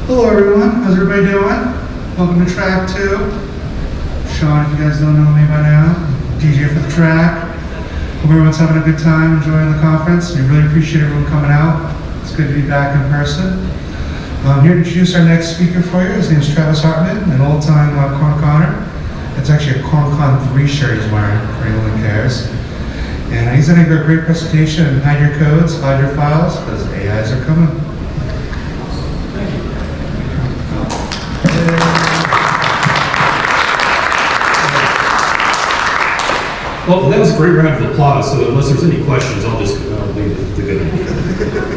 Hello everyone, how's everybody doing? Welcome to track 2. Sean, if you guys don't know me by now, DJ for the track. Hope everyone's having a good time, enjoying the conference. We really appreciate everyone coming out. It's good to be back in person. I'm here to introduce our next speaker for you. His name is Hartman, an old-time CornConner. It's actually a CornCon 3 shirt he's wearing, for anyone who cares. And he's going to give a great presentation and hide your codes, hide your files, because AIs are coming. Well, that was a great round of applause, so unless there's any questions, I'll leave the good one.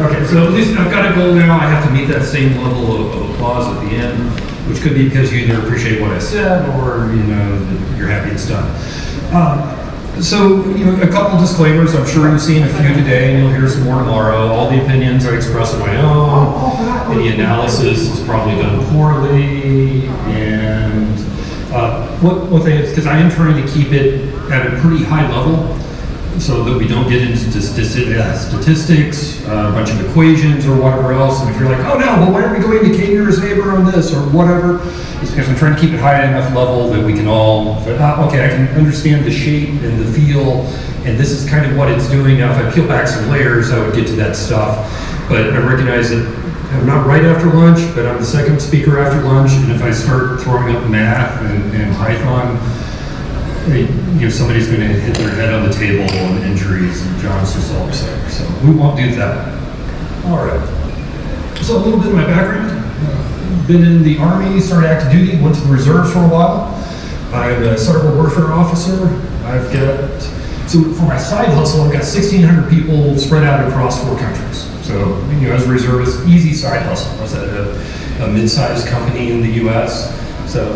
Okay, so at least I've got a goal now. I have to meet that same level of applause at the end, which could be because you either appreciate what I said or, that you're happy it's done. So, a couple disclaimers. I'm sure you've seen a few today, and you'll hear some more tomorrow. All the opinions I express on my own. Any analysis is probably done poorly, and one thing is, because I am trying to keep it at a pretty high level so that we don't get into statistics, a bunch of equations or whatever else. And if you're like, oh no, well, why aren't we going to K-nearest neighbor on this or whatever? It's because I'm trying to keep it high enough level that we can all, okay, I can understand the shape and the feel, and this is kind of what it's doing. Now, if I peel back some layers, I would get to that stuff. But I recognize that I'm not right after lunch, but I'm the second speaker after lunch, and if I start throwing up math and Python, somebody's going to hit their head on the table and injuries, and John's just all upset. So we won't do that. All right. So a little bit of my background. Been in the Army, started active duty, went to the reserves for a while. I'm a cyber warfare officer. So for my side hustle, I've got 1,600 people spread out across 4 countries. So, as a reservist, easy side hustle. I was at a mid-sized company in the U.S. So,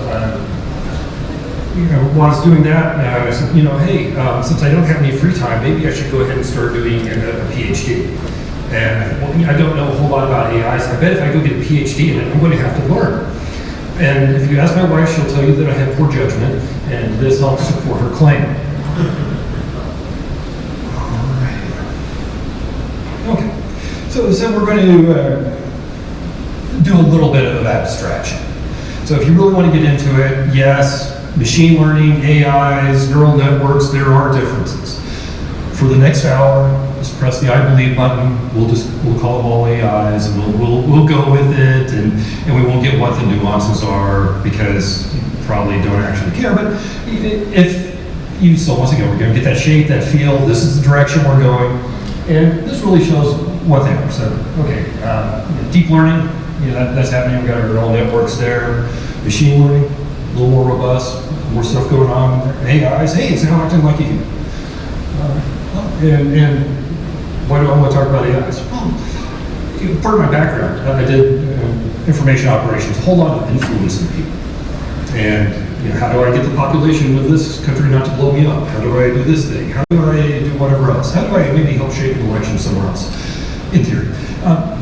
while I was doing that, I said, hey, since I don't have any free time, maybe I should go ahead and start doing a PhD. And I don't know a whole lot about AIs. I bet if I go get a PhD in it, I'm going to have to learn. And if you ask my wife, she'll tell you that I have poor judgment, and this helps support her claim. All right. Okay. So we're going to do a little bit of abstraction. So if you really want to get into it, yes, machine learning, AIs, neural networks, there are differences. For the next hour, just press the I believe button. We'll call them all AIs, and we'll go with it, and we won't get what the nuances are because you probably don't actually care. But if you, so once again, we're going to get that shape, that feel. This is the direction we're going, and this really shows what they are. So, okay, deep learning, that's happening. We've got our neural networks there. Machine learning, a little more robust, more stuff going on. AIs, hey, it's now acting like a human. And why do I want to talk about AIs? Well, part of my background, I did information operations, a whole lot of influencing people. And how do I get the population of this country not to blow me up? How do I do this thing? How do I do whatever else? How do I maybe help shape an election somewhere else? In theory. I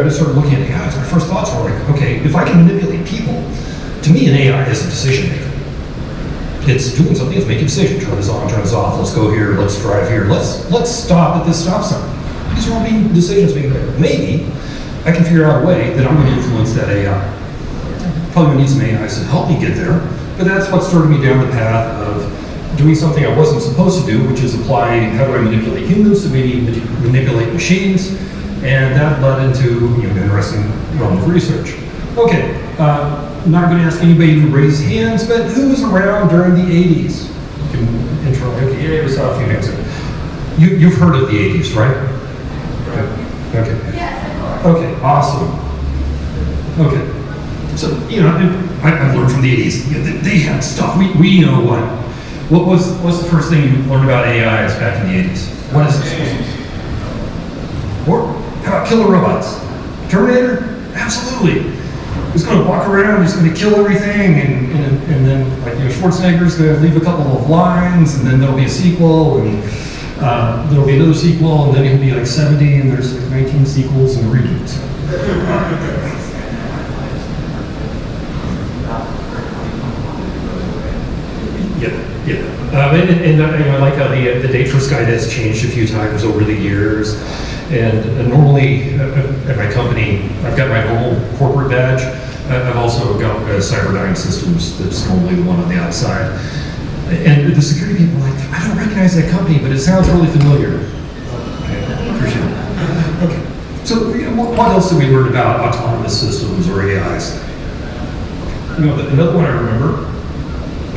started looking at AIs. My first thoughts were like, okay, if I can manipulate people, to me an AI is a decision maker. It's doing something, it's making decisions. Turn this on, turn this off, let's go here, let's drive here, let's stop at this stop sign. These are all being decisions being made. Maybe I can figure out a way that I'm going to influence that AI. Probably going to need some AIs to help me get there, but that's what started me down the path of doing something I wasn't supposed to do, which is apply how do I manipulate humans to maybe manipulate machines, and that led into an interesting realm of research. Okay, I'm not going to ask anybody to raise hands, but who was around during the 80s? You can intro. Okay, yeah, we saw a few hands. You've heard of the 80s, right? Okay. Yes. Okay, awesome. Okay, so I learned from the 80s. They had stuff. We know what's the first thing you learned about AIs back in the 80s? What is this? Or how about killer robots? Terminator? Absolutely. He's going to walk around, he's going to kill everything, and then Schwarzenegger's going to leave a couple of lines, and then there'll be a sequel, and there'll be another sequel, and then he'll be like 70, and there's like 19 sequels in the region. So. And I like how the date for Skynet has changed a few times over the years. And normally at my company, I've got my normal corporate badge. I've also got Cyberdyne Systems that's normally the one on the outside. And the security people are like, I don't recognize that company, but it sounds really familiar. I appreciate it. Okay. So what else did we learn about autonomous systems or AIs? Another one I remember,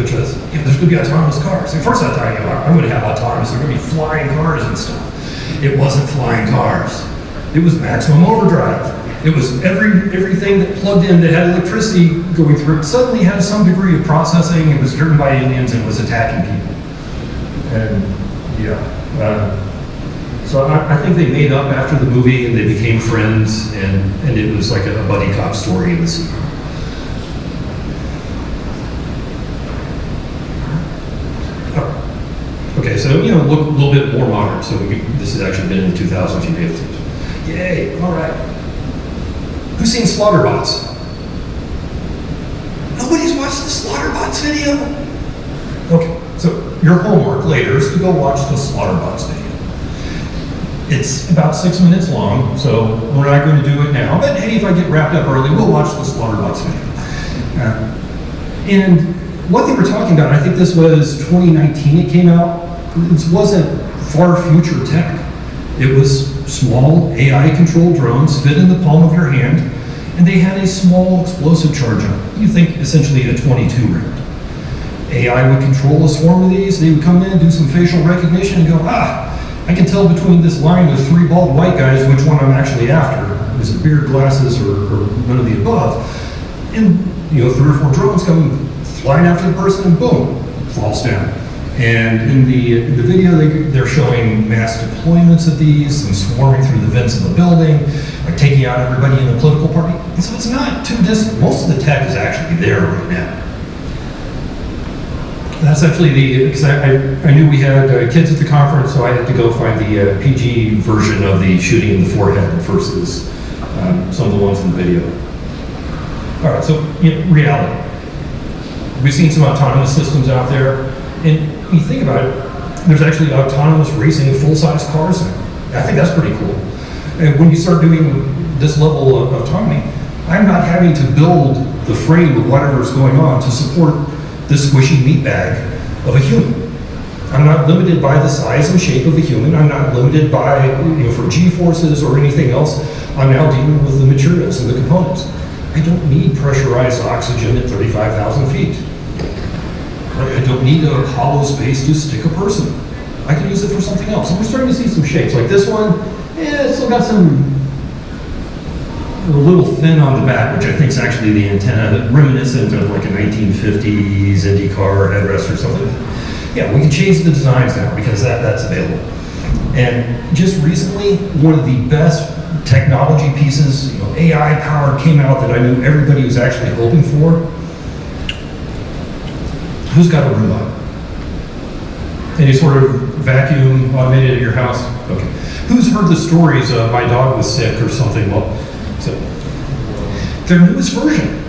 which was, there's going to be autonomous cars. At first I thought, I'm going to have autonomous, they're going to be flying cars and stuff. It wasn't flying cars. It was maximum overdrive. It was everything that plugged in that had electricity going through it suddenly had some degree of processing. It was driven by Indians and was attacking people. And so I think they made up after the movie and they became friends, and it was like a buddy cop story in the sequel. Okay, so look a little bit more modern. So this has actually been in the 2000s. You pay attention. Yay! All right. Who's seen Slaughterbots? Nobody's watched the Slaughterbots video. Okay, so your homework later is to go watch the Slaughterbots video. It's about 6 minutes long, so we're not going to do it now. But hey, if I get wrapped up early, we'll watch the Slaughterbots video. And what they were talking about, I think this was 2019 it came out. This wasn't far future tech. It was small AI-controlled drones fit in the palm of your hand, and they had a small explosive charge on it. You think essentially a 22 round. AI would control a swarm of these. They would come in, do some facial recognition, and go, I can tell between this line of 3 bald white guys which one I'm actually after. Is it beard, glasses, or none of the above? And 3 or 4 drones come flying after the person, and boom, falls down. And in the video, they're showing mass deployments of these and swarming through the vents of the building, like taking out everybody in the political party. And so it's not too distant. Most of the tech is actually there right now. That's actually because I knew we had kids at the conference, so I had to go find the PG version of the shooting in the forehead versus some of the ones in the video. All right, so reality. We've seen some autonomous systems out there, and when you think about it, there's actually autonomous racing full-size cars now. I think that's pretty cool. And when you start doing this level of autonomy, I'm not having to build the frame of whatever's going on to support this squishy meat bag of a human. I'm not limited by the size and shape of a human. I'm not limited by, for G-forces or anything else. I'm now dealing with the materials and the components. I don't need pressurized oxygen at 35,000 feet. I don't need a hollow space to stick a person. I can use it for something else. And we're starting to see some shapes. Like this one, it's still got a little thin on the back, which I think is actually the antenna, reminiscent of like a 1950s IndyCar headrest or something. Yeah, we can change the designs now because that's available. And just recently, one of the best technology pieces, AI powered, came out that I knew everybody was actually hoping for. Who's got a Roomba? Any sort of vacuum automated at your house? Okay. Who's heard the stories of my dog was sick or something? Well, so their newest version,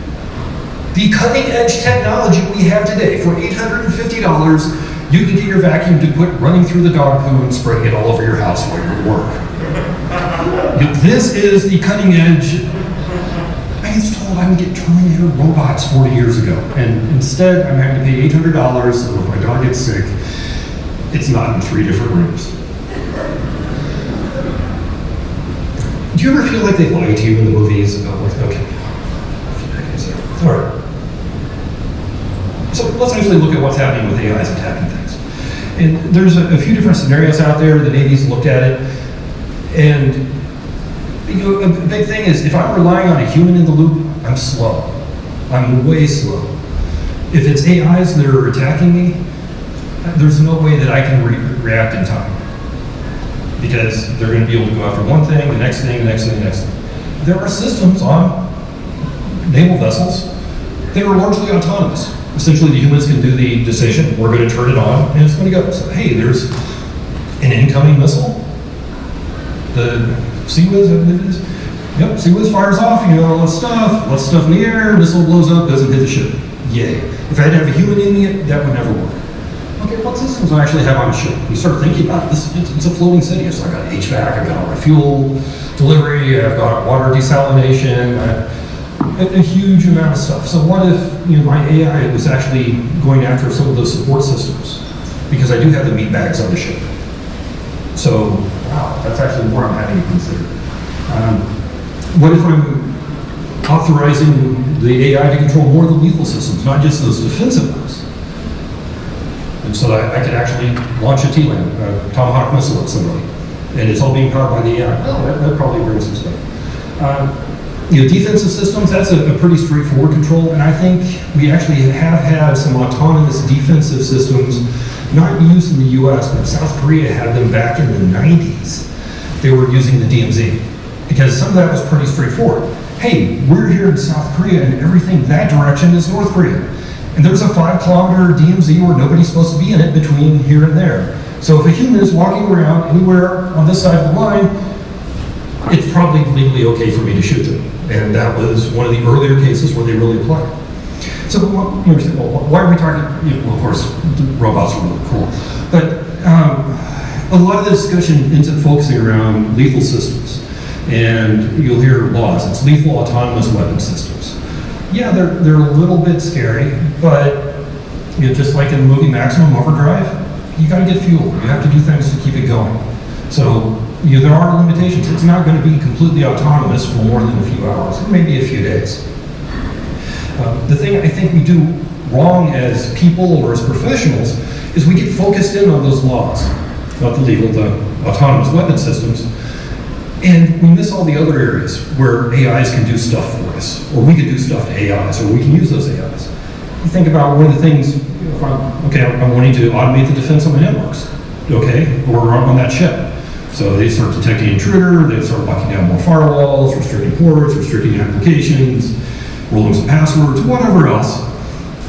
the cutting edge technology we have today, for $850, you can get your vacuum to quit running through the dog poo and spraying it all over your house while you're at work. This is the cutting edge. I was told I would get Terminator robots 40 years ago, and instead I'm having to pay $800, so if my dog gets sick, it's not in 3 different rooms. Do you ever feel like they lie to you in the movies about what, okay. All right. So let's actually look at what's happening with AIs attacking things. And there's a few different scenarios out there. The Navy's looked at it. And a big thing is, if I'm relying on a human in the loop, I'm slow. I'm way slow. If it's AIs that are attacking me, there's no way that I can react in time. Because they're going to be able to go after one thing, the next thing, the next thing, the next thing. There are systems on naval vessels that are largely autonomous. Essentially, the humans can do the decision, we're going to turn it on, and it's going to go. So, hey, there's an incoming missile. The CWIS, I believe it is. Yep, CWIS fires off, let's stuff in the air, missile blows up, doesn't hit the ship. Yay. If I had to have a human in it, that would never work. okay, what systems do I actually have on the ship? You start thinking about it. It's a floating city. So I've got HVAC, I've got all my fuel delivery, I've got water desalination, a huge amount of stuff. So what if my AI was actually going after some of those support systems? Because I do have the meat bags on the ship. So, wow, that's actually more I'm having to consider. What if I'm authorizing the AI to control more of the lethal systems, not just those defensive ones? And so that I could actually launch a TLAM, a Tomahawk missile at somebody. And it's all being powered by the AI. Well, that probably brings some stuff. Defensive systems, that's a pretty straightforward control. And I think we actually have had some autonomous defensive systems not used in the US, but South Korea had them back in the 90s. They were using the DMZ. Because some of that was pretty straightforward. Hey, we're here in South Korea and everything that direction is North Korea. And there's a 5-kilometer DMZ where nobody's supposed to be in it between here and there. So if a human is walking around anywhere on this side of the line, it's probably legally okay for me to shoot them. And that was one of the earlier cases where they really applied. So you say, well, why are we talking? Well, of course, the robots are really cool. But a lot of the discussion ends up focusing around lethal systems. And you'll hear laws. It's lethal autonomous weapon systems. Yeah, they're a little bit scary, but just like in the movie Maximum Overdrive, you got to get fuel. You have to do things to keep it going. So there are limitations. It's not going to be completely autonomous for more than a few hours, maybe a few days. The thing I think we do wrong as people or as professionals is we get focused in on those laws, not the autonomous weapon systems, and we miss all the other areas where AIs can do stuff for us, or we can do stuff to AIs, or we can use those AIs. You think about one of the things, I'm wanting to automate the defense on my networks, or on that ship. So they start detecting intruder, they start locking down more firewalls, restricting ports, restricting applications, rolling some passwords, whatever else.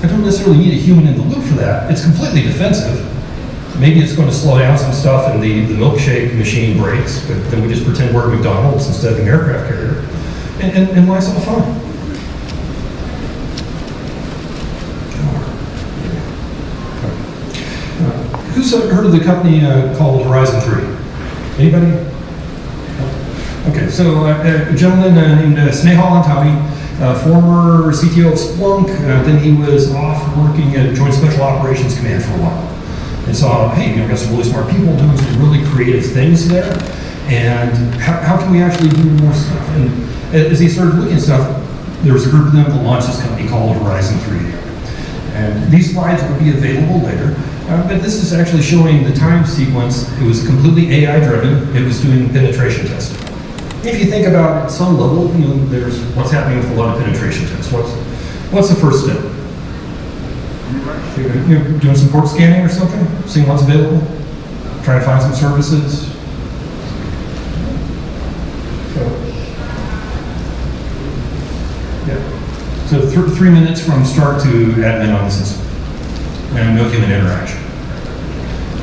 I don't necessarily need a human in the loop for that. It's completely defensive. Maybe it's going to slow down some stuff and the milkshake machine breaks, but then we just pretend we're at McDonald's instead of an aircraft carrier. And life's all fine. Who's heard of the company called Horizon 3? Anybody? Okay, so a gentleman named Snehal Antani, former CTO of Splunk, then he was off working at Joint Special Operations Command for a while. And saw, hey, we've got some really smart people doing some really creative things there, and how can we actually do more stuff? And as he started looking at stuff, there was a group of them that launched this company called Horizon 3. And these slides will be available later, but this is actually showing the time sequence. It was completely AI-driven. It was doing penetration testing. If you think about it at some level, there's what's happening with a lot of penetration tests. What's the first step? You're doing some port scanning or something, seeing what's available, trying to find some services. So 3 minutes from start to admin on the system, and no human interaction.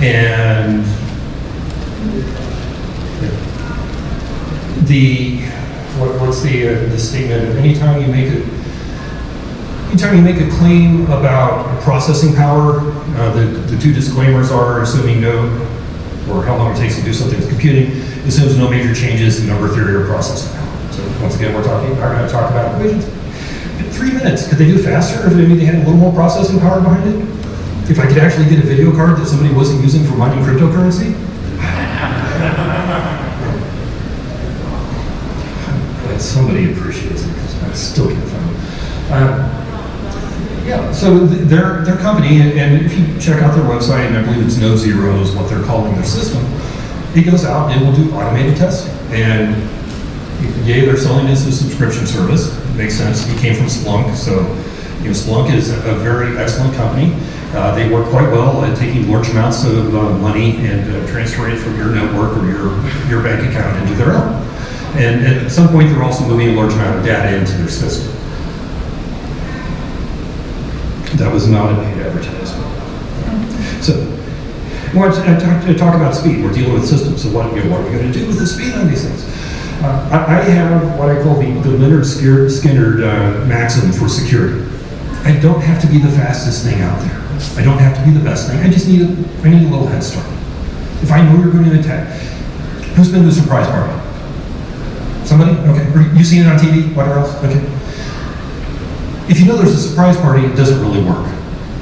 And what's the statement? Anytime you make a claim about processing power, the two disclaimers are assuming no, or how long it takes to do something with computing, assumes no major changes in number theory or processing power. So once again, we're going to talk about equations. In 3 minutes, could they do faster if maybe they had a little more processing power behind it? If I could actually get a video card that somebody wasn't using for mining cryptocurrency? But somebody appreciates it, because I still can't find it. Yeah, so their company, and if you check out their website, and I believe it's No Zero is what they're calling their system, it goes out and will do automated testing. And yay, they're selling this as a subscription service. It makes sense. He came from Splunk, so Splunk is a very excellent company. They work quite well at taking large amounts of money and transferring it from your network or your bank account into their own. And at some point, they're also moving a large amount of data into their system. That was not a paid advertisement. So, I want to talk about speed. We're dealing with systems, so what are we going to do with the speed on these things? I have what I call the Leonard Skinner maxim for security. I don't have to be the fastest thing out there. I don't have to be the best thing. I need a little head start. If I know you're going to attack, who's been to a surprise party? Somebody? Okay. Or you seen it on TV? Whatever else? Okay. If you know there's a surprise party, it doesn't really work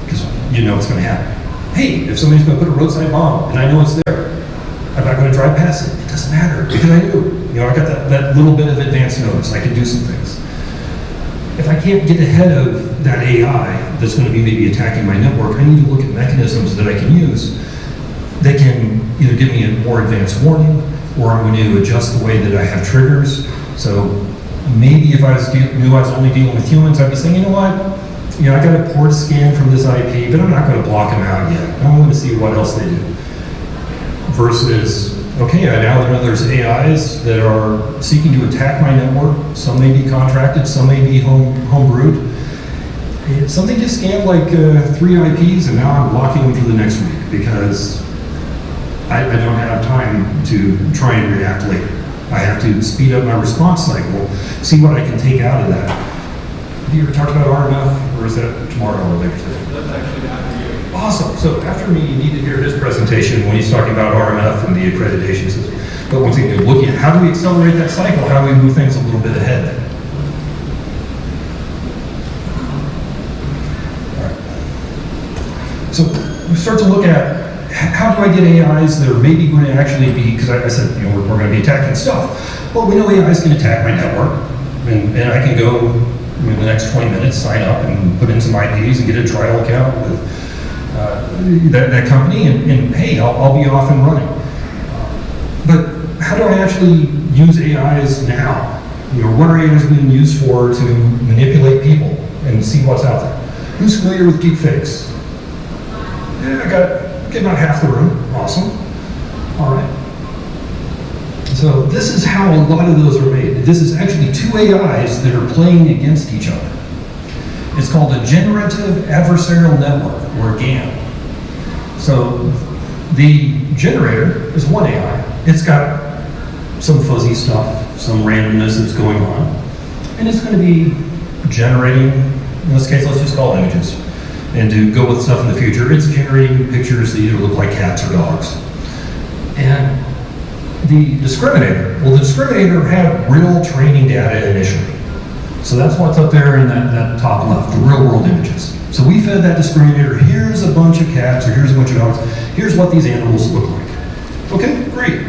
because you know it's going to happen. Hey, if somebody's going to put a roadside bomb and I know it's there, I'm not going to drive past it. It doesn't matter because I knew. You know, I got that little bit of advance notice. I can do some things. If I can't get ahead of that AI that's going to be maybe attacking my network, I need to look at mechanisms that I can use that can either give me a more advanced warning, or I'm going to adjust the way that I have triggers. So maybe if I knew I was only dealing with humans, I'd be saying, you know what? You know, I got a port scan from this IP, but I'm not going to block them out yet. I'm going to see what else they do. Versus, okay, I now know there's AIs that are seeking to attack my network. Some may be contracted, some may be homebrewed. Something just scanned like 3 IPs, and now I'm blocking them for the next week because I don't have time to try and react later. I have to speed up my response cycle, see what I can take out of that. Have you ever talked about RMF, or is that tomorrow or later today? That's actually after you. Awesome. So after me, you need to hear his presentation when he's talking about RMF and the accreditation system. But once again, looking at how do we accelerate that cycle, how do we move things a little bit ahead. All right. So we start to look at how do I get AIs that are maybe going to actually be, because I said, you know, we're going to be attacking stuff. Well, we know AIs can attack my network, and I can go in the next 20 minutes, sign up and put in some IPs and get a trial account with that company, and hey, I'll be off and running. But how do I actually use AIs now? You know, what are AIs being used for to manipulate people and see what's out there? Who's familiar with Deepfakes? Yeah, I got about half the room. Awesome. All right. So this is how a lot of those are made. This is actually 2 AIs that are playing against each other. It's called a generative adversarial network, or GAN. So the generator is one AI. It's got some fuzzy stuff, some randomness that's going on, and it's going to be generating, in this case, let's just call it images. And to go with stuff in the future, it's generating pictures that either look like cats or dogs. And the discriminator, well, the discriminator had real training data initially. So that's what's up there in that top left, the real world images. So we fed that discriminator, here's a bunch of cats, or here's a bunch of dogs, here's what these animals look like. Okay, great.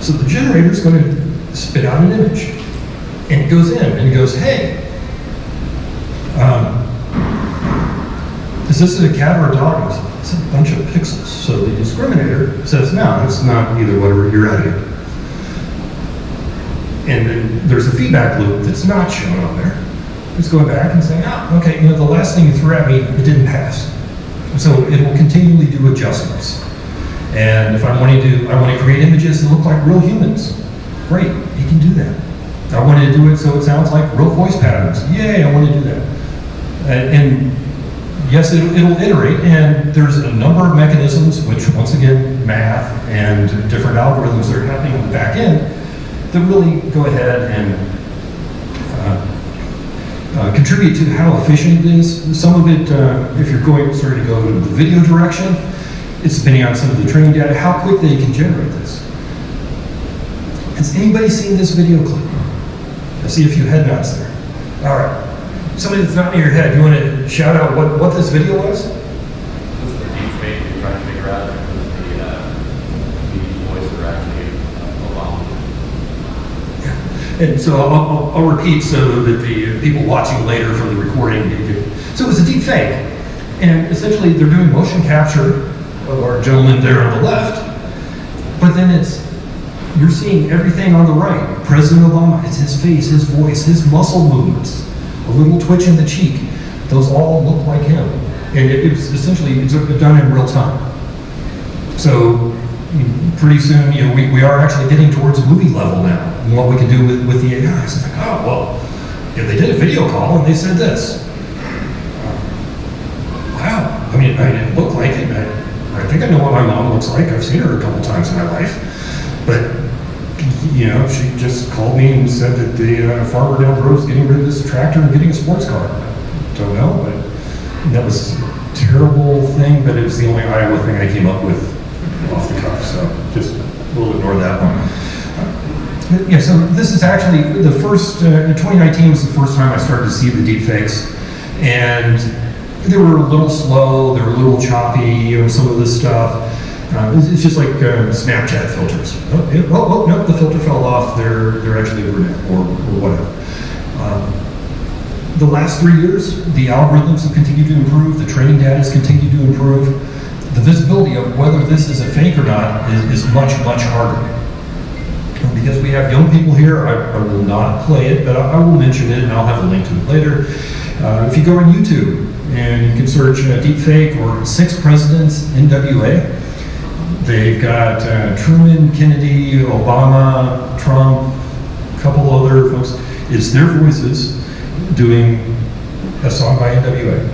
So the generator is going to spit out an image. And it goes in, and it goes, hey, is this a cat or a dog? It's a bunch of pixels. So the discriminator says, no, it's not either, whatever, you're out of here. And then there's a feedback loop that's not shown on there. It's going back and saying, oh, okay, you know, the last thing you threw at me, it didn't pass. So it will continually do adjustments. And if I want to create images that look like real humans, great, you can do that. I want to do it so it sounds like real voice patterns. Yay, I want to do that. And yes, it'll iterate, and there's a number of mechanisms, which once again, math and different algorithms that are happening on the back end, that really go ahead and contribute to how efficient it is. Some of it, if you're starting to go to the video direction, it's depending on some of the training data, how quickly you can generate this. Has anybody seen this video clip? I see a few head nods there. All right. Somebody that's not in your head, you want to shout out what this video was? This is the deepfake you're trying to figure out if the voices are actually allowed. And so I'll repeat so that the people watching later from the recording get it. So it was a deep fake. And essentially they're doing motion capture of our gentleman there on the left, but then you're seeing everything on the right. President Obama, it's his face, his voice, his muscle movements, a little twitch in the cheek. Those all look like him. And it's essentially done in real time. So pretty soon, you know, we are actually getting towards movie level now, and what we can do with the AI. It's like, oh, well, yeah, they did a video call and they said this. Wow, I mean, it looked like it. I think I know what my mom looks like. I've seen her a couple times in my life. But, you know, she just called me and said that the farmer down the road is getting rid of this tractor and getting a sports car. Don't know, but And that was a terrible thing, but it was the only Iowa thing I came up with off the cuff, so just we'll ignore that one. Yeah, so this is actually the first, 2019 was the first time I started to see the deepfakes, and they were a little slow, they were a little choppy, some of this stuff. It's just like Snapchat filters. No, the filter fell off, they're actually over now, or whatever. The last 3 years, the algorithms have continued to improve, the training data has continued to improve. The visibility of whether this is a fake or not is much, much harder. Because we have young people here, I will not play it, but I will mention it and I'll have a link to it later. If you go on YouTube and you can search deepfake or 6 presidents NWA, they've got Truman, Kennedy, Obama, Trump, a couple other folks. It's their voices doing a song by NWA.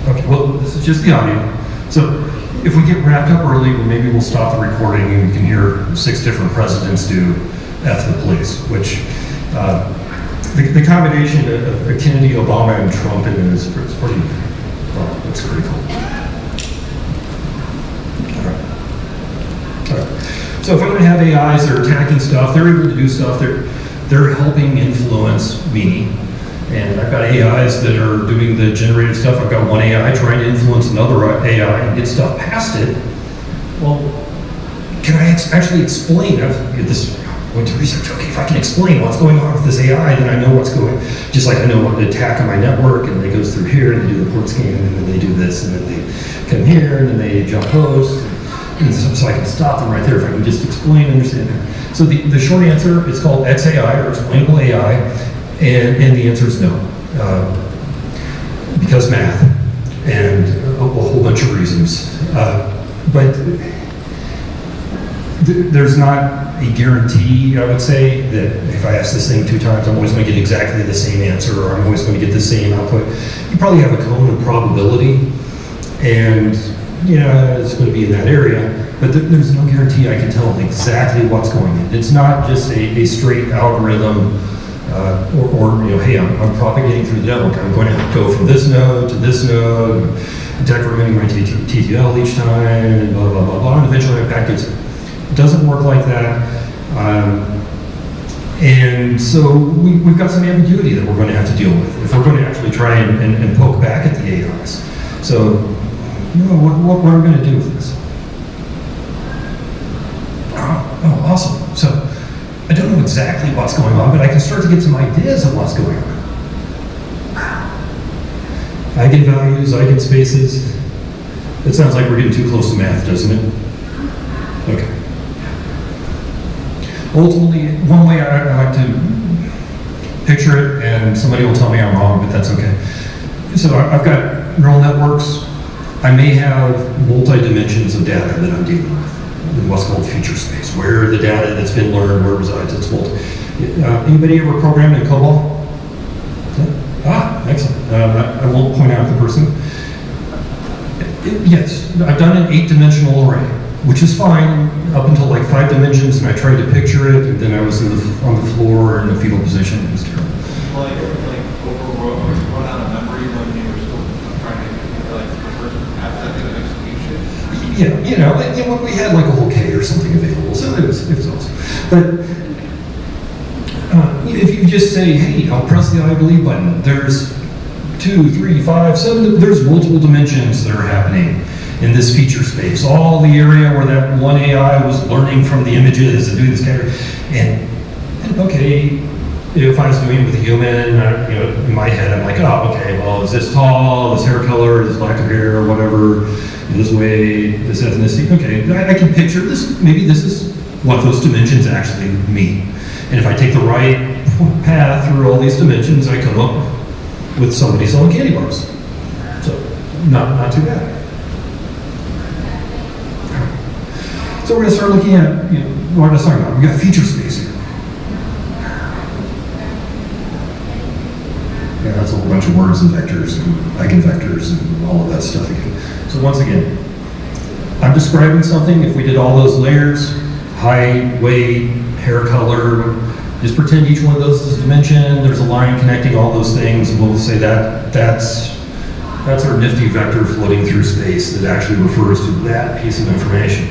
Okay, well, this is just the audio. So if we get wrapped up early, well, maybe we'll stop the recording and we can hear 6 different presidents do F the police, which the combination of Kennedy, Obama, and Trump in it is pretty, well, it's pretty cool. All right. So if I'm going to have AIs, they're attacking stuff, they're able to do stuff, they're helping influence me. And I've got AIs that are doing the generative stuff. I've got one AI trying to influence another AI and get stuff past it. Well, can I actually explain? I went to research. Okay, if I can explain what's going on with this AI, then I know what's going. Just like I know what to attack on my network, and it goes through here, and they do the port scan, and then they do this, and then they come here, and then they jump host. And so I can stop them right there if I can just explain and understand it. So the short answer is called XAI, or explainable AI. And the answer is no, because math and a whole bunch of reasons. But there's not a guarantee, I would say, that if I ask this thing 2 times, I'm always going to get exactly the same answer, or I'm always going to get the same output. You probably have a cone of probability, and yeah, it's going to be in that area, but there's no guarantee I can tell exactly what's going on. It's not just a straight algorithm. Or hey, I'm propagating through the network. I'm going to go from this node to this node, decrementing my TTL each time, and blah, blah, blah, blah, and eventually my packets. It doesn't work like that. And so we've got some ambiguity that we're going to have to deal with if we're going to actually try and poke back at the AIs. So, what are we going to do with this? Oh, awesome. So, I don't know exactly what's going on, but I can start to get some ideas of what's going on. Eigenvalues, eigenspaces. It sounds like we're getting too close to math, doesn't it? Okay. Ultimately, one way I like to picture it, and somebody will tell me I'm wrong, but that's okay. So I've got neural networks. I may have multi-dimensions of data that I'm dealing with. In what's called feature space, where the data that's been learned, where it resides, it's multi. Anybody ever programmed in COBOL? Excellent. I won't point out the person. Yes, I've done an 8-dimensional array, which is fine up until like 5 dimensions, and I tried to picture it, and then I was on the floor in a fetal position. It was terrible. Like run out of memory when you were still trying to like the first method of execution. Yeah, we had like a whole K or something available, so it was awesome. But if you just say, hey, I'll press the I believe button, there's 2, 3, 5, 7, there's multiple dimensions that are happening in this feature space. All the area where that one AI was learning from the images and doing this kind of, and okay, if I was doing it with a human, in my head, I'm like, oh, okay, well, is this tall, this hair color, this lack of hair, whatever, this way, this ethnicity, okay, I can picture this, maybe this is what those dimensions actually mean. And if I take the right path through all these dimensions, I come up with somebody selling candy bars. So, not too bad. So we're going to start looking at, what I was talking about. We've got feature space here. Yeah, that's a whole bunch of words and vectors and eigenvectors and all of that stuff again. So once again, I'm describing something. If we did all those layers, height, weight, hair color, Just pretend each one of those is a dimension, there's a line connecting all those things, and we'll say that's our nifty vector floating through space that actually refers to that piece of information.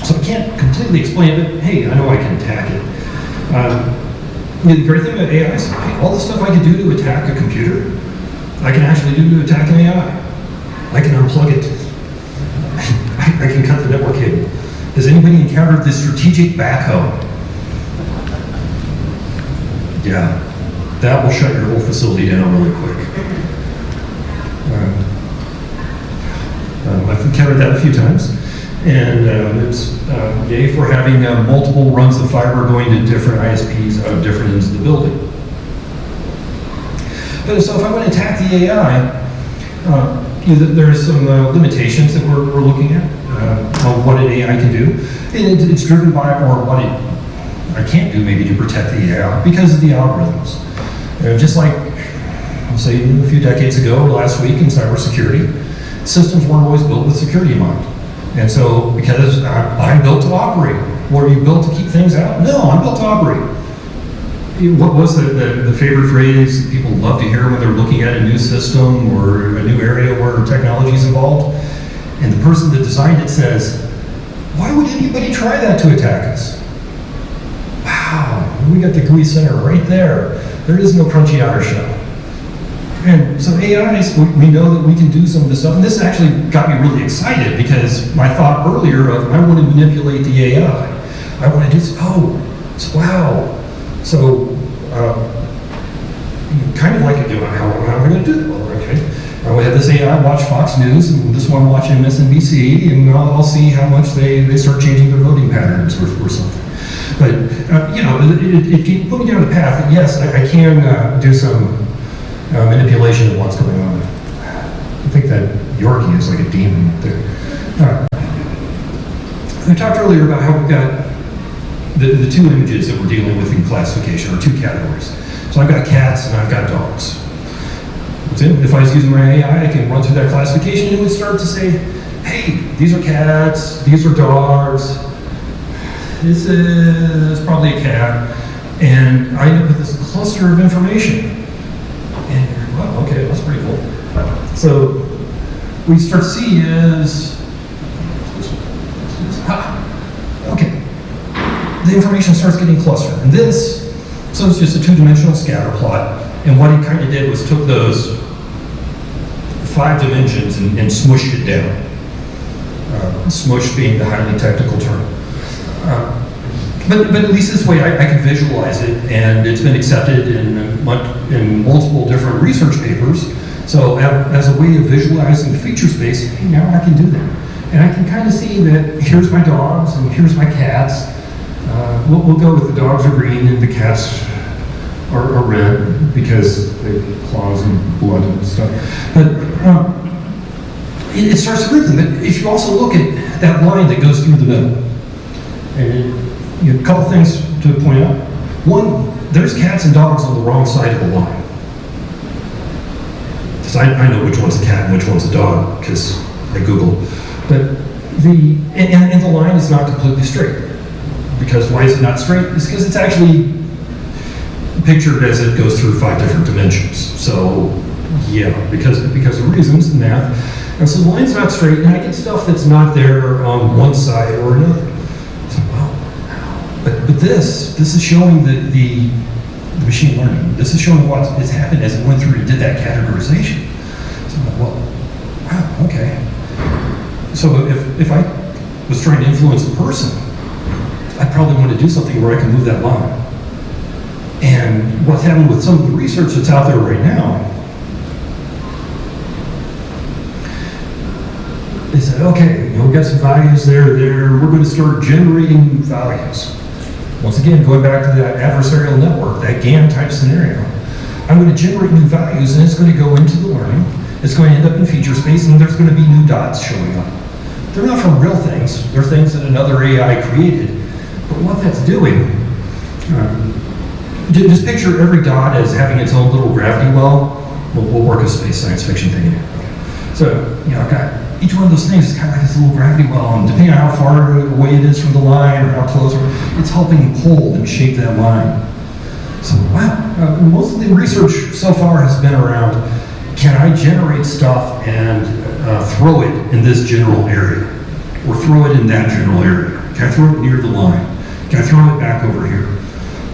So I can't completely explain it, but hey, I know I can attack it. The great thing about AI is all the stuff I can do to attack a computer, I can actually do to attack an AI. I can unplug it. I can cut the network cable. Has anybody encountered this strategic backhoe? Yeah, that will shut your whole facility down really quick. I've encountered that a few times, and it's yay for having multiple runs of fiber going to different ISPs out of different ends of the building. But so if I want to attack the AI, there's some limitations that we're looking at on what an AI can do, and it's driven by or what I can't do maybe to protect the AI because of the algorithms. Just like, I'll say a few decades ago or last week in cybersecurity, systems weren't always built with security in mind. And so because I'm built to operate, what are you built to keep things out? No, I'm built to operate. What was the favorite phrase that people love to hear when they're looking at a new system or a new area where technology is involved? And the person that designed it says, why would anybody try that to attack us? Wow, we got the GUI center right there. There is no crunchy outer shell. And so AIs, we know that we can do some of this stuff. And this actually got me really excited because my thought earlier of I want to manipulate the AI. I want to do, wow. So, kind of like it, how am I going to do it? Well, okay. I would have this AI watch Fox News and this one watch MSNBC, and I'll see how much they start changing their voting patterns or something. But, it put me down the path that yes, I can do some manipulation of what's going on. I think that Yorkie is like a demon up there. I talked earlier about how we've got the two images that we're dealing with in classification, or two categories. So I've got cats and I've got dogs. If I was using my AI, I can run through that classification and it would start to say, hey, these are cats, these are dogs, this is probably a cat, and I end up with this cluster of information. And you're like, well, okay, that's pretty cool. So we start to see is, okay, the information starts getting clustered. And this, so it's just a two-dimensional scatter plot. And what he kind of did was took those 5 dimensions and smushed it down. Smush being the highly technical term. But at least this way I can visualize it, and it's been accepted in multiple different research papers. So as a way of visualizing the feature space, hey, now I can do that. And I can kind of see that here's my dogs and here's my cats. We'll go with the dogs are green and the cats are red because they have claws and blood and stuff. But it starts to group them. But if you also look at that line that goes through the middle, and a couple things to point out. One, there's cats and dogs on the wrong side of the line. Because I know which one's a cat and which one's a dog because I Google. But the line is not completely straight. Because why is it not straight? It's because it's actually pictured as it goes through 5 different dimensions. So yeah, because of reasons in math. And so the line's not straight, and I get stuff that's not there on one side or another. So, well, but this is showing the machine learning. This is showing what has happened as it went through and did that categorization. So I'm like, well, wow, okay. So if I was trying to influence a person, I'd probably want to do something where I can move that line. And what's happened with some of the research that's out there right now they said, okay, we've got some values there, we're going to start generating new values. Once again, going back to that adversarial network, that GAN type scenario. I'm going to generate new values and it's going to go into the learning, it's going to end up in feature space, and there's going to be new dots showing up. They're not from real things, they're things that another AI created. But what that's doing, just picture every dot as having its own little gravity well. We'll work a space science fiction thing here. So, I've got each one of those things is kind of like this little gravity well, and depending on how far away it is from the line or how close, it's helping hold and shape that line. So wow, most of the research so far has been around, can I generate stuff and throw it in this general area? Or throw it in that general area? Can I throw it near the line? Can I throw it back over here?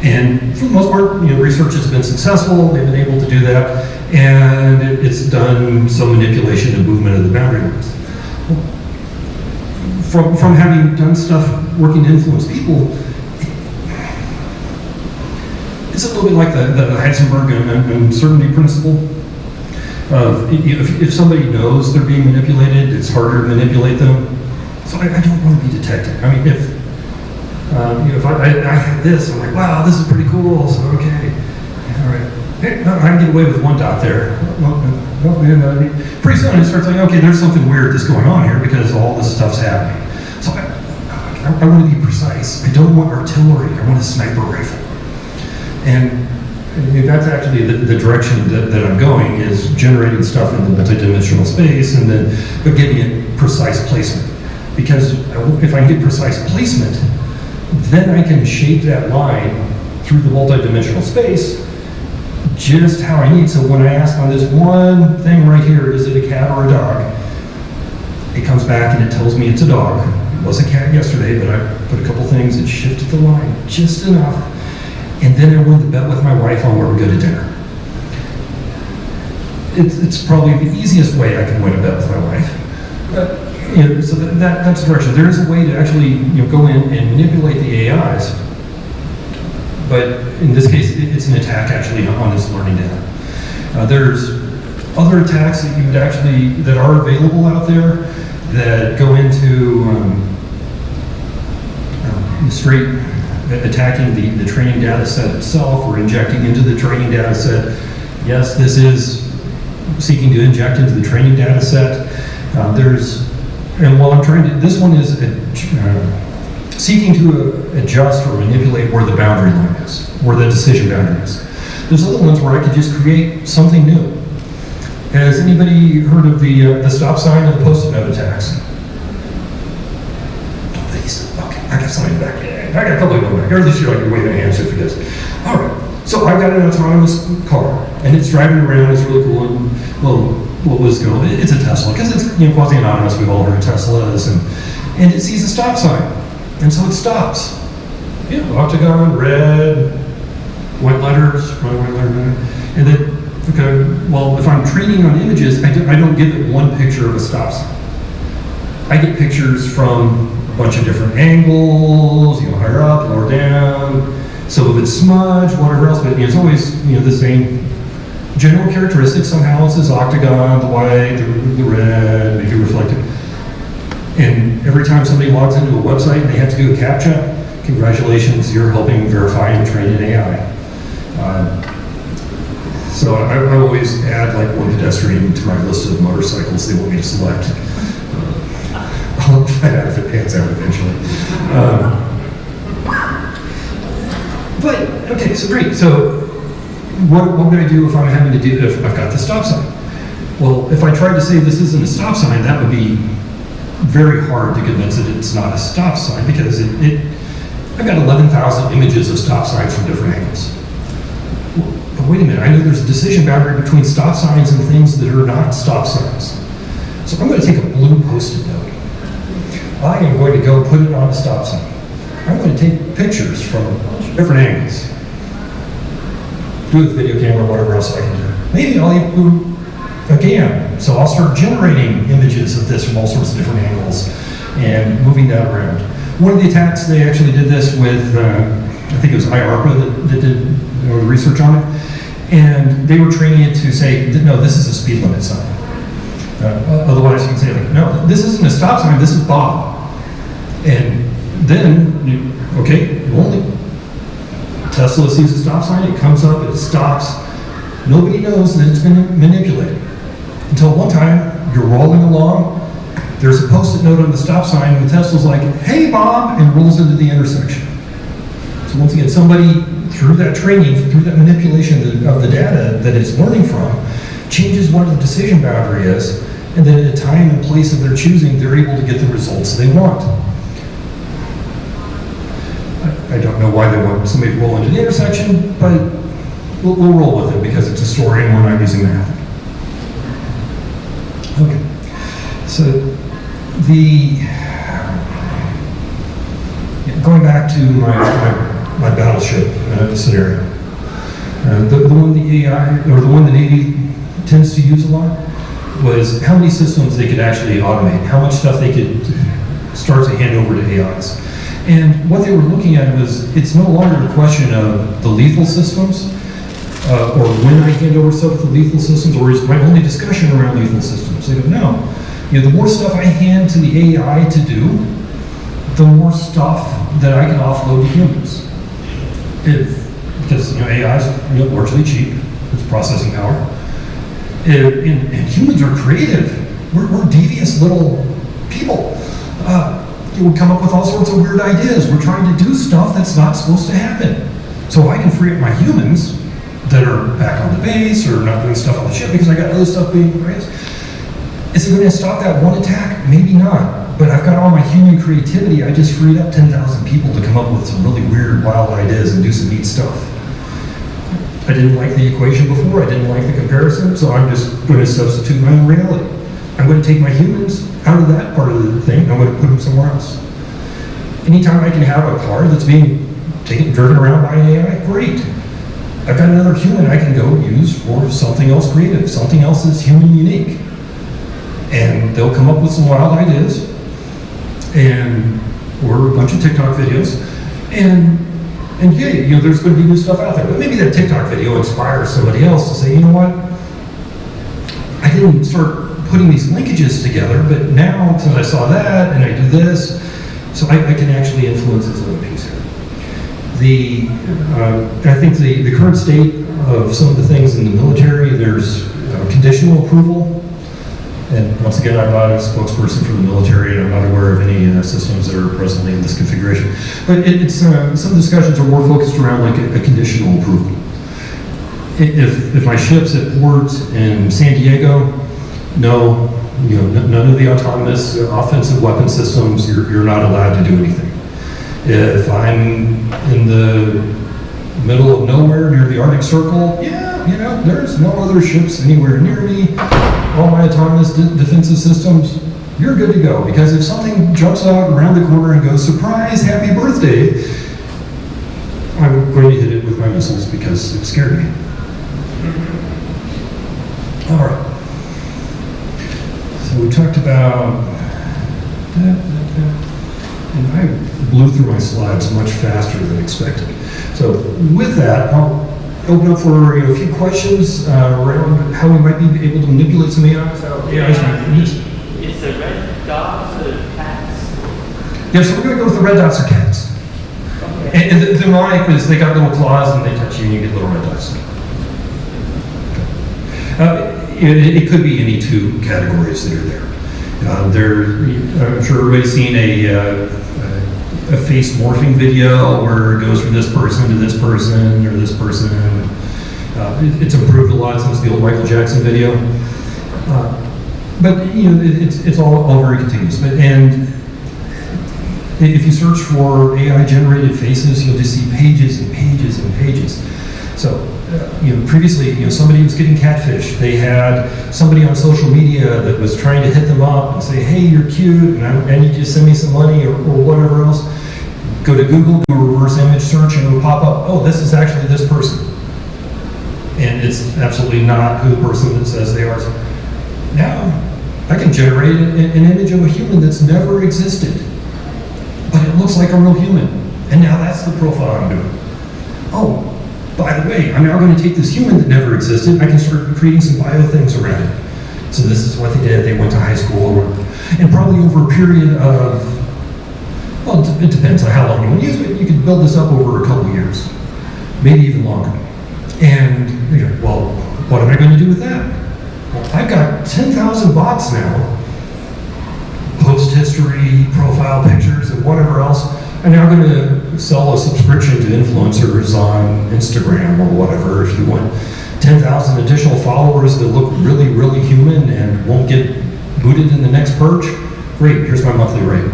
And for the most part, research has been successful. They've been able to do that, and it's done some manipulation and movement of the boundary lines. From having done stuff working to influence people, it's a little bit like the Heisenberg uncertainty principle. If somebody knows they're being manipulated, it's harder to manipulate them. So I don't want to be detected. I mean, if I had this, I'm like, wow, this is pretty cool. So okay, all right. Hey, I can get away with one dot there. Pretty soon it starts like, okay, there's something weird that's going on here because all this stuff's happening. So I want to be precise. I don't want artillery. I want a sniper rifle. And that's actually the direction that I'm going, is generating stuff in the multidimensional space, and then but getting it precise placement. Because if I can get precise placement, then I can shape that line through the multidimensional space just how I need. So when I ask on this one thing right here, is it a cat or a dog? It comes back and it tells me it's a dog. It was a cat yesterday, but I put a couple things and shifted the line just enough. And then I went to bet with my wife on where we go to dinner. It's probably the easiest way I can win a bet with my wife. But so that's the direction. There is a way to actually go in and manipulate the AIs, but in this case, it's an attack actually on this learning data. There's other attacks that you would that are available out there that go into straight attacking the training data set itself, or injecting into the training data set. Yes, this is seeking to inject into the training data set. And while I'm trying to, this one is seeking to adjust or manipulate where the boundary line is, where the decision boundary is. There's other ones where I could just create something new. Has anybody heard of the stop sign and the post-it note attacks? Okay, I got something back. I got a couple of them back. Or at least you're like waving hands for this. All right, so I've got an autonomous car, and it's driving around. It's really cool. And well, what was going? It's a Tesla because it's quasi-anonymous. We've all heard of Teslas, and it sees a stop sign, and so it stops. Octagon, red, white letters, and then okay. Well, if I'm training on images, I don't give it one picture of a stop sign. I get pictures from a bunch of different angles, higher up, lower down. So if it's smudged, whatever else, but it's always the same general characteristics. Somehow it's this octagon, the white, the red, maybe reflective. And every time somebody logs into a website and they have to do a CAPTCHA, congratulations, you're helping verify and train an AI. So I always add like one pedestrian to my list of motorcycles they want me to select. I'll find out if it pans out eventually. But okay, so great. So what would I do if I'm having to do if I've got the stop sign? Well, if I tried to say this isn't a stop sign, that would be very hard to convince that it's not a stop sign, because I've got 11,000 images of stop signs from different angles. But wait a minute, I know there's a decision boundary between stop signs and things that are not stop signs. So I'm going to take a blue post-it note. I am going to go put it on a stop sign. I'm going to take pictures from different angles. Do it with video camera, whatever else I can do. Maybe I'll even again, so I'll start generating images of this from all sorts of different angles and moving that around. One of the attacks, they actually did this with, I think it was IARPA that did the research on it, and they were training it to say, no, this is a speed limit sign. Otherwise, you can say, like, no, this isn't a stop sign, this is Bob. And then, only Tesla sees a stop sign, it comes up, it stops. Nobody knows that it's been manipulated. Until one time, you're rolling along, there's a post-it note on the stop sign, and Tesla's like, hey Bob, and rolls into the intersection. So once again, somebody, through that training, through that manipulation of the data that it's learning from, changes what the decision boundary is, and then at a time and place of their choosing, they're able to get the results they want. I don't know why they want somebody to roll into the intersection, but we'll roll with it because it's a story and we're not using math. Okay, so going back to my battleship scenario, the one the AI, or the one the Navy tends to use a lot, was how many systems they could actually automate, how much stuff they could start to hand over to AIs. And what they were looking at was, it's no longer a question of the lethal systems, or when I hand over stuff to lethal systems, or is my only discussion around lethal systems. They go, no, the more stuff I hand to the AI to do, the more stuff that I can offload to humans. Because AI is largely cheap, it's processing power. And humans are creative. We're devious little people. We come up with all sorts of weird ideas. We're trying to do stuff that's not supposed to happen. So if I can free up my humans that are back on the base or not doing stuff on the ship because I got other stuff being raised, is it going to stop that one attack? Maybe not. But I've got all my human creativity. I just freed up 10,000 people to come up with some really weird, wild ideas and do some neat stuff. I didn't like the equation before. I didn't like the comparison. So I'm just going to substitute my own reality. I'm going to take my humans out of that part of the thing. I'm going to put them somewhere else. Anytime I can have a car that's being driven around by an AI, great. I've got another human I can go use for something else creative, something else that's human unique. And they'll come up with some wild ideas, or a bunch of TikTok videos, and yeah, there's going to be new stuff out there. But maybe that TikTok video inspires somebody else to say, you know what? I didn't start putting these linkages together, but now since I saw that and I do this, so I can actually influence this other piece here. I think the current state of some of the things in the military, there's conditional approval. And once again, I'm not a spokesperson for the military, and I'm not aware of any systems that are presently in this configuration. But some discussions are more focused around like a conditional approval. If my ship's at port in San Diego, no, none of the autonomous offensive weapon systems, you're not allowed to do anything. If I'm in the middle of nowhere near the Arctic Circle, there's no other ships anywhere near me. All my autonomous defensive systems, you're good to go. Because if something jumps out around the corner and goes, surprise, happy birthday, I'm going to hit it with my missiles because it scared me. All right. So we talked about that. And I blew through my slides much faster than expected. So with that, I'll open up for a few questions around how we might be able to manipulate some AIs. Is the red dots or cats? Yeah, so we're going to go with the red dots or cats. Okay. And the mnemonic is they got little claws and they touch you and you get little red dots. It could be any two categories that are there. I'm sure everybody's seen a face morphing video where it goes from this person to this person or this person. It's improved a lot since the old Michael Jackson video. But it's all very continuous. And if you search for AI generated faces, you'll just see pages and pages and pages. So previously, somebody was getting catfish. They had somebody on social media that was trying to hit them up and say, hey, you're cute, and I need you to send me some money or whatever else. Go to Google, do a reverse image search, and it will pop up, oh, this is actually this person. And it's absolutely not who the person that says they are. Now, I can generate an image of a human that's never existed, but it looks like a real human. And now that's the profile I'm doing. Oh, by the way, I'm now going to take this human that never existed, I can start creating some bio things around it. So this is what they did. They went to high school, and probably over a period of, well, it depends on how long you want to use it. You can build this up over a couple of years, maybe even longer. And well, what am I going to do with that? Well, I've got 10,000 bots now, post history, profile pictures, and whatever else. I'm now going to sell a subscription to influencers on Instagram or whatever. If you want 10,000 additional followers that look really, really human and won't get booted in the next purge, great, here's my monthly rate.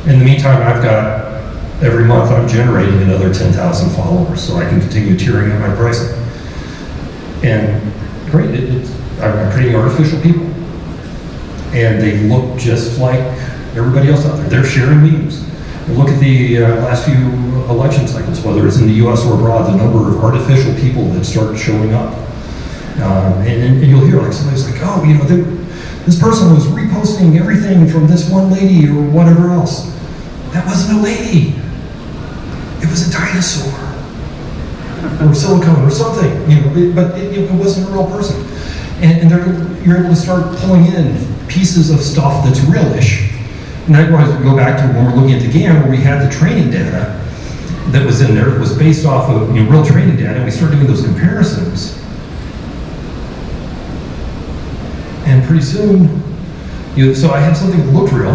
In the meantime, I've got, every month I'm generating another 10,000 followers, so I can continue tiering up my pricing. And great, I'm creating artificial people. And they look just like everybody else out there. They're sharing memes. And look at the last few election cycles, whether it's in the US or abroad, the number of artificial people that start showing up. And you'll hear like somebody's like, oh, you know, this person was reposting everything from this one lady or whatever else. That wasn't a lady. It was a dinosaur. Or silicone or something, you know, but it wasn't a real person. And you're able to start pulling in pieces of stuff that's real-ish. And likewise, we go back to when we're looking at the GAN, where we had the training data that was in there, that was based off of real training data, and we started doing those comparisons. And pretty soon, so I had something that looked real.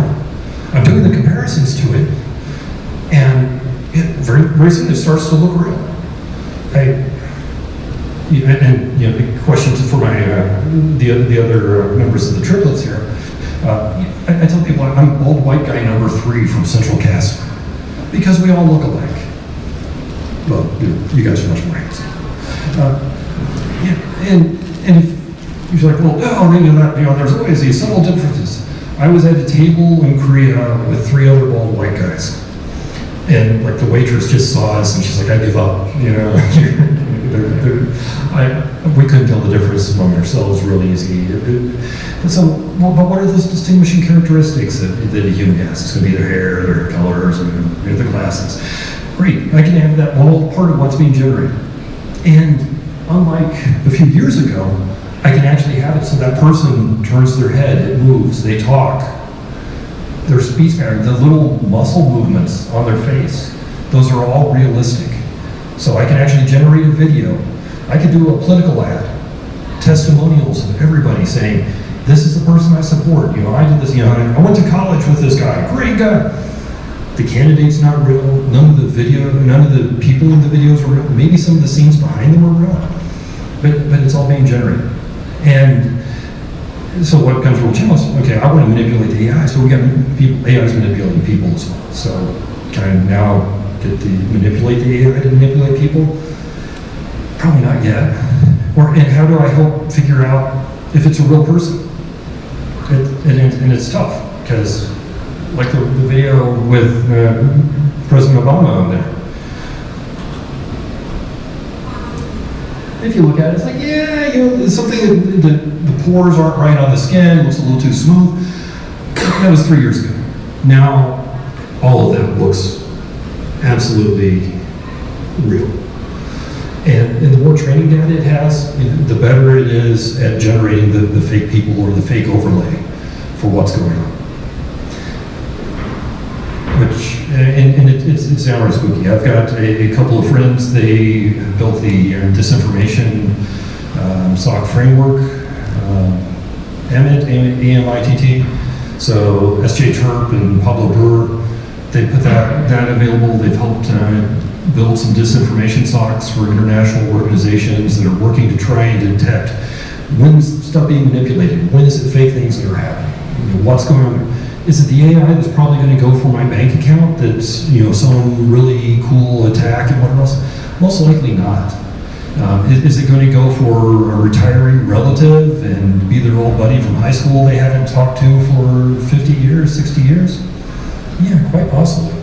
I'm doing the comparisons to it, and very soon it starts to look real. The questions for my the other members of the triplets here. I tell people I'm bald white guy number 3 from Central Cast because we all look alike. Well, you guys are much more handsome. And if you're like, well, no, there's always these subtle differences. I was at a table in Korea with 3 other bald white guys, and like the waitress just saw us and she's like, I give up, you know. We couldn't tell the difference among ourselves real easy. So, but what are those distinguishing characteristics that a human has? It's going to be their hair, their colors, and their glasses. Great, I can have that one little part of what's being generated. And unlike a few years ago, I can actually have it so that person turns their head, it moves, they talk. Their speech pattern, the little muscle movements on their face, those are all realistic. So I can actually generate a video. I could do a political ad, testimonials of everybody saying, this is the person I support. You know, I did this, you know, I went to college with this guy, great guy. The candidate's not real, none of the people in the videos are real. Maybe some of the scenes behind them are real, but it's all being generated. And so what becomes real challenge? Okay, I want to manipulate the AI, so we got people, AI's manipulating people as well. So can I now manipulate the AI to manipulate people? Probably not yet. And how do I help figure out if it's a real person? And it's tough, because like the video with President Obama on there. If you look at it, it's like, yeah, it's something that the pores aren't right on the skin, looks a little too smooth. That was 3 years ago. Now, all of that looks absolutely real. And the more training data it has, the better it is at generating the fake people or the fake overlay for what's going on. It's downright spooky. I've got a couple of friends, they built the disinformation SOC framework, AMITT. So SJ Terp and Pablo Brewer, they put that available. They've helped build some disinformation SOCs for international organizations that are working to try and detect when's stuff being manipulated, when is it fake things that are happening, what's going on. Is it the AI that's probably going to go for my bank account that's some really cool attack and whatever else? Most likely not. Is it going to go for a retiree relative and be their old buddy from high school they haven't talked to for 50 years, 60 years? Yeah, quite possibly.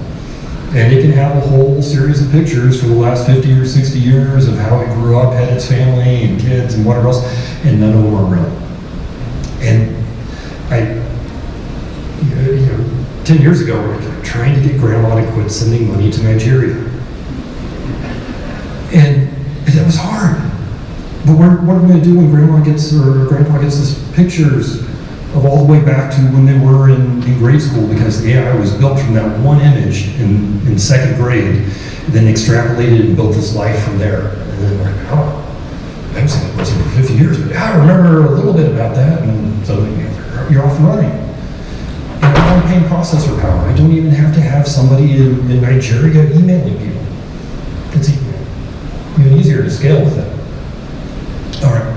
And it can have a whole series of pictures for the last 50 or 60 years of how it grew up, had its family and kids and whatever else, and none of them are real. And 10 years ago, we were trying to get grandma to quit sending money to Nigeria. And that was hard. But what are we going to do when grandpa gets these pictures of all the way back to when they were in grade school, because the AI was built from that one image in second grade, and then extrapolated and built this life from there. And then we're like, oh, that was for 50 years, but I remember a little bit about that, and so you're off and running. And I'm paying processor power. I don't even have to have somebody in Nigeria emailing people. It's even easier to scale with it. All right.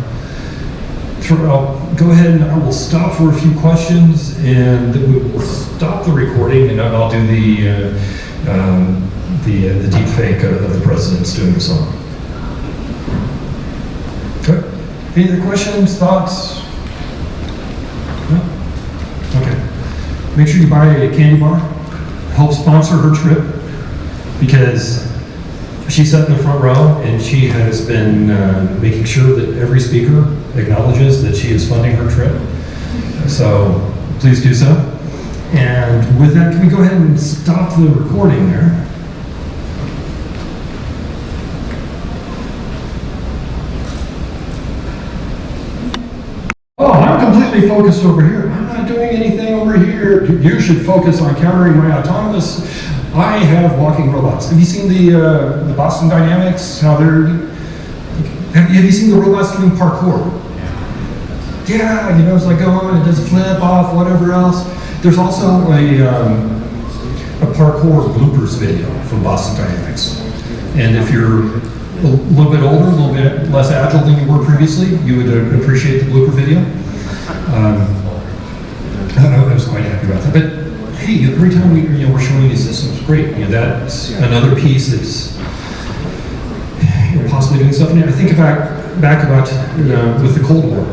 I'll go ahead and I will stop for a few questions, and then we will stop the recording, and I'll do the deepfake of the president's doing the song. Okay. Any other questions, thoughts? No? Okay. Make sure you buy a candy bar. Help sponsor her trip, because she sat in the front row and she has been making sure that every speaker acknowledges that she is funding her trip. So please do so. And with that, can we go ahead and stop the recording there? Oh, I'm completely focused over here. I'm not doing anything over here. You should focus on countering my autonomous. I have walking robots. Have you seen the Boston Dynamics? How they're... Have you seen the robots doing parkour? Yeah, you know, it's like go on, it does a flip off, whatever else. There's also a parkour bloopers video from Boston Dynamics. And if you're a little bit older, a little bit less agile than you were previously, you would appreciate the blooper video. I was quite happy about that. But hey, every time we're showing these systems, great. That's another piece that's possibly doing stuff. And I think back about with the Cold War,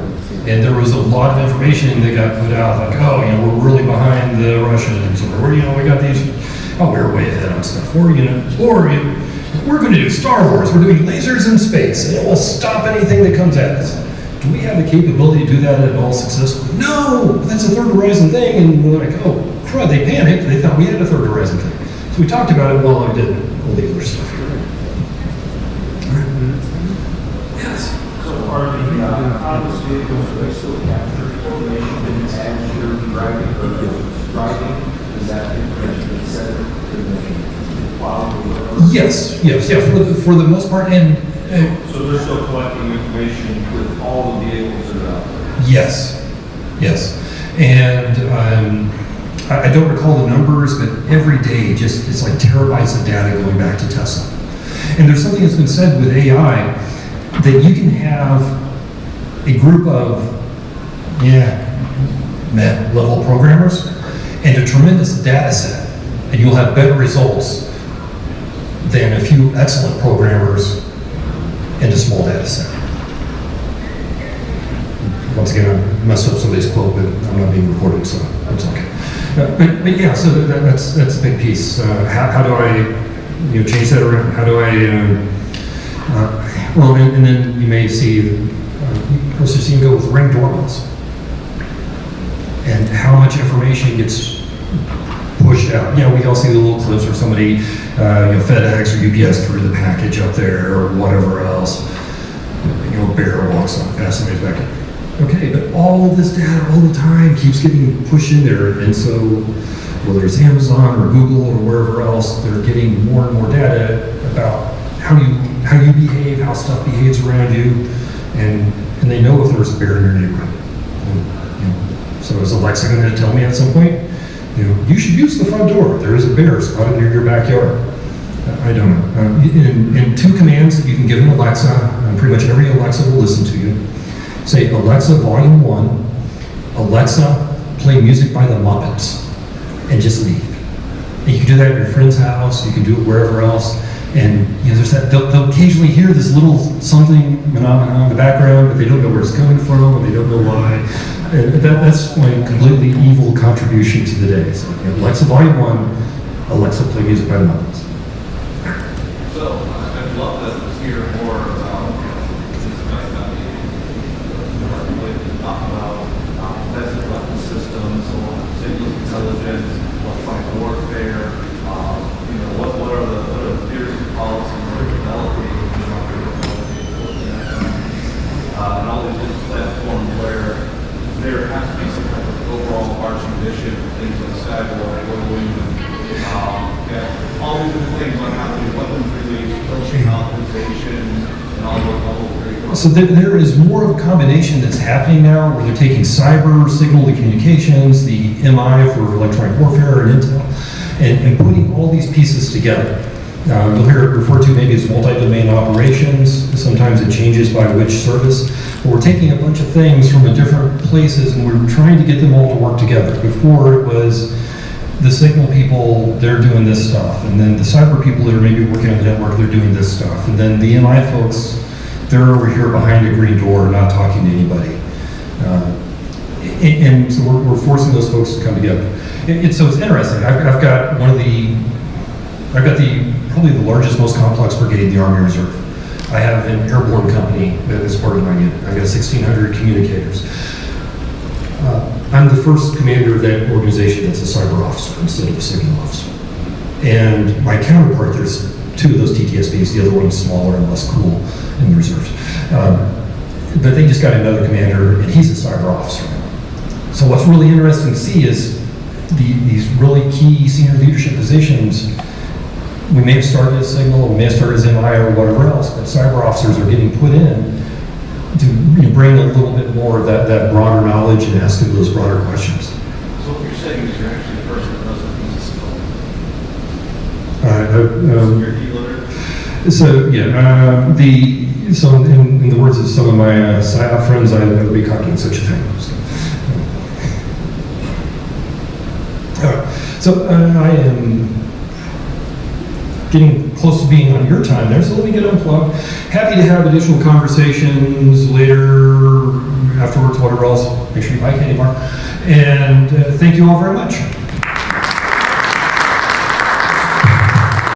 and there was a lot of information that got put out, like, oh, we're really behind the Russians, or we got these, oh, we're way ahead on stuff, or we're going to do Star Wars, we're doing lasers in space, and it will stop anything that comes at us. Do we have the capability to do that at all successfully? No, that's a third horizon thing, and we're like, oh, crud, they panicked, they thought we had a third horizon thing. So we talked about it while I did all the other stuff here. Yes? So are the autonomous vehicles, do they still capture information as you're driving or driving? Is that information that's sent to the while you're... Yes, for the most part, and... So they're still collecting information with all the vehicles that are out there? Yes. And I don't recall the numbers, but every day it's like terabytes of data going back to Tesla. And there's something that's been said with AI that you can have a group of level programmers and a tremendous data set, and you'll have better results than a few excellent programmers and a small data set. Once again, I messed up somebody's quote, but I'm not being recorded, so it's okay. But yeah, so that's a big piece. How do I change that around? How do I and then you may see, of course, you've seen go with ring doorbells and how much information gets pushed out. Yeah, we all see the little clips where somebody, FedEx or UPS threw the package up there or whatever else. Bear walks on fast and back in. Okay, but all this data all the time keeps getting pushed in there, and so whether it's Amazon or Google or wherever else, they're getting more and more data about how you behave, how stuff behaves around you, and they know if there's a bear in your neighborhood. So is Alexa going to tell me at some point, you should use the front door. There is a bear spotted near your backyard. I don't know. In two commands that you can give an Alexa, pretty much every Alexa will listen to you. Say, Alexa, volume 1, Alexa, play music by the Muppets, and just leave. And you can do that at your friend's house, you can do it wherever else, and there's that, they'll occasionally hear this little something phenomenon in the background, but they don't know where it's coming from, and they don't know why. And that's my completely evil contribution to the day. So, Alexa, volume 1, Alexa, play music by the Muppets. So, I'd love to hear more about talk about offensive weapon systems, signals intelligence, electronic warfare. What are the theories and policies that are developing, and all these different platforms where there has to be some kind of overall arching vision, things like cyber, all these different things on how to do weapons release, chain optimization, and all those. So there is more of a combination that's happening now where they're taking cyber, signal to communications, the MI for electronic warfare and intel, and putting all these pieces together. You'll hear it referred to maybe as multi-domain operations. Sometimes it changes by which service. But we're taking a bunch of things from the different places and we're trying to get them all to work together. Before it was the signal people, they're doing this stuff, and then the cyber people that are maybe working on the network, they're doing this stuff, and then the MI folks, they're over here behind a green door not talking to anybody. And so we're forcing those folks to come together. So it's interesting. I've got probably the largest, most complex brigade in the Army Reserve. I have an airborne company that is part of my unit. I've got 1,600 communicators. I'm the first commander of that organization that's a cyber officer instead of a signal officer. And my counterpart, there's 2 of those TTSBs, the other one's smaller and less cool in the reserves. But they just got another commander, and he's a cyber officer now. So what's really interesting to see is these really key senior leadership positions. We may have started as signal, we may have started as MI or whatever else, but cyber officers are getting put in to bring a little bit more of that broader knowledge and ask them those broader questions. So what you're saying is you're actually the person that doesn't use a skill. You're e-literate? So yeah, so in the words of some of my PSYOP friends, I would be cocky in such a thing. So I am getting close to being on your time there, so let me get unplugged. Happy to have additional conversations later, afterwards, whatever else. Make sure you buy candy bar. And thank you all very much.